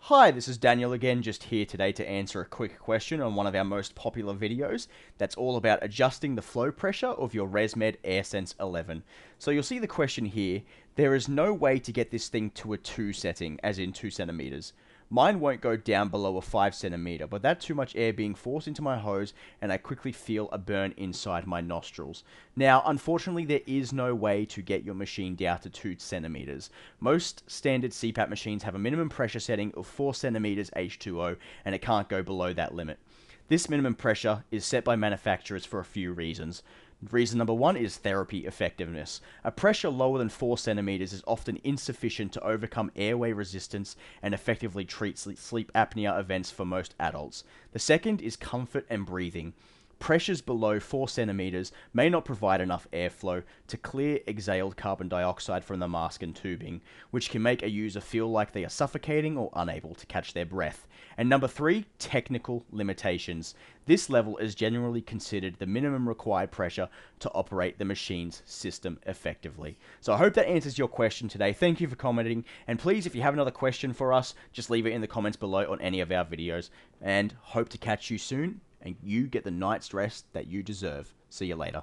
Hi, this is Daniel again, just here today to answer a quick question on one of our most popular videos that's all about adjusting the flow pressure of your Resmed Airsense 11. So you'll see the question here, there is no way to get this thing to a 2 setting, as in 2 centimeters. Mine won't go down below a 5 centimeter, but that's too much air being forced into my hose and I quickly feel a burn inside my nostrils. Now, unfortunately, there is no way to get your machine down to 2 centimeters. Most standard CPAP machines have a minimum pressure setting of 4 centimeters H2O and it can't go below that limit. This minimum pressure is set by manufacturers for a few reasons. Reason number one is therapy effectiveness. A pressure lower than 4 centimeters is often insufficient to overcome airway resistance and effectively treat sleep apnea events for most adults. The second is comfort and breathing. Pressures below 4 centimeters may not provide enough airflow to clear exhaled carbon dioxide from the mask and tubing, which can make a user feel like they are suffocating or unable to catch their breath. And number three, technical limitations. This level is generally considered the minimum required pressure to operate the machine's system effectively. So I hope that answers your question today. Thank you for commenting, and please, if you have another question for us, just leave it in the comments below on any of our videos, and hope to catch you soon and you get the night's rest that you deserve. See you later.